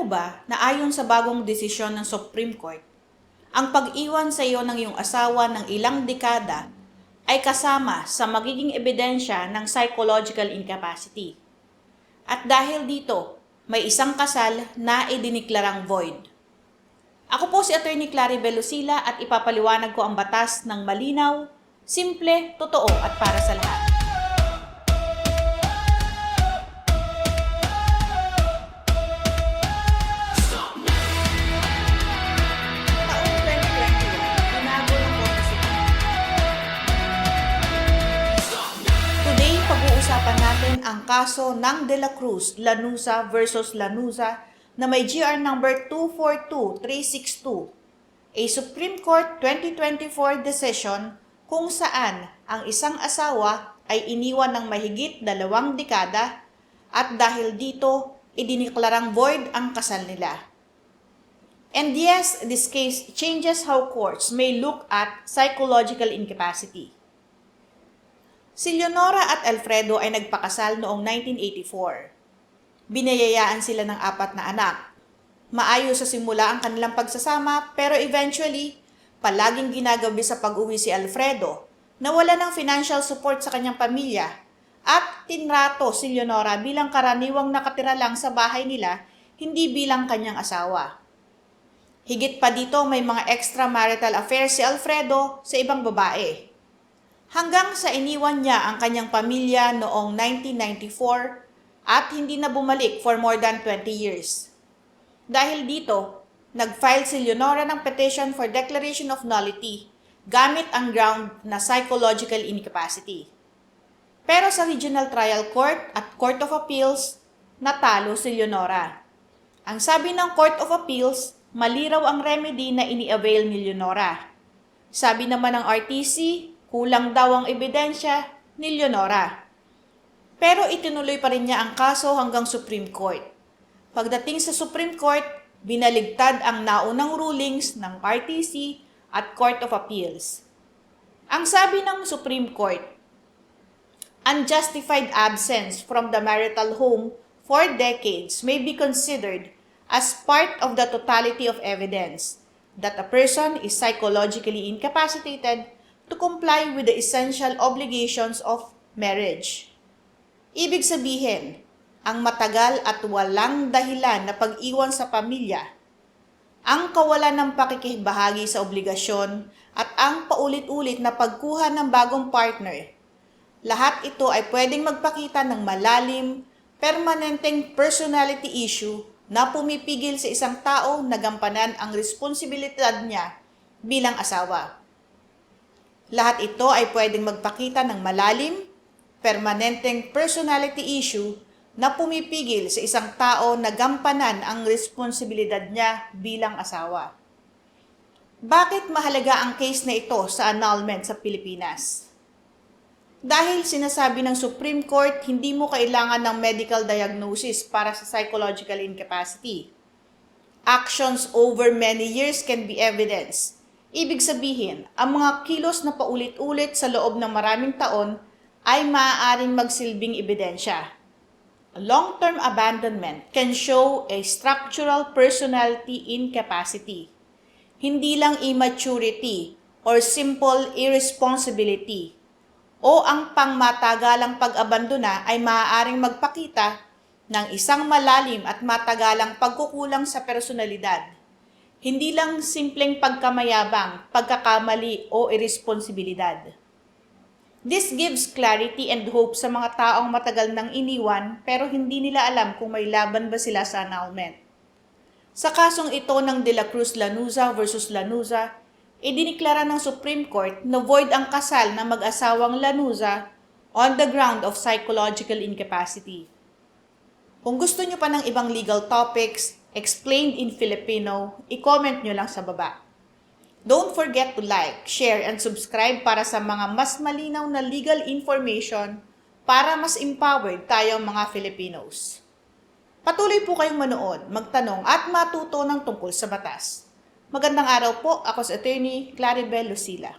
mo ba na ayon sa bagong desisyon ng Supreme Court, ang pag-iwan sa iyo ng iyong asawa ng ilang dekada ay kasama sa magiging ebidensya ng psychological incapacity? At dahil dito, may isang kasal na idiniklarang void. Ako po si Attorney Claribel Lucila at ipapaliwanag ko ang batas ng malinaw, simple, totoo at para sa lahat. Today, pag-uusapan natin ang kaso ng De La Cruz, Lanuza versus Lanuza na may GR number 242362, a Supreme Court 2024 decision kung saan ang isang asawa ay iniwan ng mahigit 2 dekada at dahil dito, idiniklarang void ang kasal nila. And yes, this case changes how courts may look at psychological incapacity. Si Leonora at Alfredo ay nagpakasal noong 1984. Binayayaan sila ng 4 na anak. Maayos sa simula ang kanilang pagsasama pero eventually, palaging ginagabi sa pag-uwi si Alfredo na wala ng financial support sa kanyang pamilya at tinrato si Leonora bilang karaniwang nakatira lang sa bahay nila, hindi bilang kanyang asawa. Higit pa dito, may mga extramarital affairs si Alfredo sa ibang babae. Hanggang sa iniwan niya ang kanyang pamilya noong 1994 at hindi na bumalik for more than 20 years. Dahil dito, nag-file si Leonora ng petition for declaration of nullity gamit ang ground na psychological incapacity. Pero sa Regional Trial Court at Court of Appeals, natalo si Leonora. Ang sabi ng Court of Appeals, mali raw ang remedy na ini-avail ni Leonora. Sabi naman ng RTC, kulang daw ang ebidensya ni Leonora. Pero itinuloy pa rin niya ang kaso hanggang Supreme Court. Pagdating sa Supreme Court, binaligtad ang naunang rulings ng RTC at Court of Appeals. Ang sabi ng Supreme Court, unjustified absence from the marital home for decades may be considered as part of the totality of evidence that a person is psychologically incapacitated to comply with the essential obligations of marriage. Ibig sabihin, ang matagal at walang dahilan na pag-iwan sa pamilya, ang kawalan ng pakikibahagi sa obligasyon at ang paulit-ulit na pagkuha ng bagong partner, lahat ito ay pwedeng magpakita ng malalim, permanenteng personality issue na pumipigil sa isang tao na gampanan ang responsibilidad niya bilang asawa. Lahat ito ay pwedeng magpakita ng malalim, permanenteng personality issue na pumipigil sa isang tao na gampanan ang responsibilidad niya bilang asawa. Bakit mahalaga ang case na ito sa annulment sa Pilipinas? Dahil sinasabi ng Supreme Court, hindi mo kailangan ng medical diagnosis para sa psychological incapacity. Actions over many years can be evidence. Ibig sabihin, ang mga kilos na paulit-ulit sa loob ng maraming taon ay maaaring magsilbing ebidensya. Long-term abandonment can show a structural personality incapacity. Hindi lang immaturity or simple irresponsibility o ang pangmatagalang pag-abandona ay maaaring magpakita ng isang malalim at matagalang pagkukulang sa personalidad. Hindi lang simpleng pagkamayabang, pagkakamali o irresponsibilidad. This gives clarity and hope sa mga taong matagal nang iniwan pero hindi nila alam kung may laban ba sila sa annulment. Sa kasong ito ng De La Cruz Lanuza versus Lanuza, idiniklara ng Supreme Court na void ang kasal ng mag-asawang Lanuza on the ground of psychological incapacity. Kung gusto nyo pa ng ibang legal topics, explained in Filipino, i-comment nyo lang sa baba. Don't forget to like, share, and subscribe para sa mga mas malinaw na legal information para mas empowered tayong mga Filipinos. Patuloy po kayong manood, magtanong at matuto ng tungkol sa batas. Magandang araw po, ako si Attorney Claribel Lucila.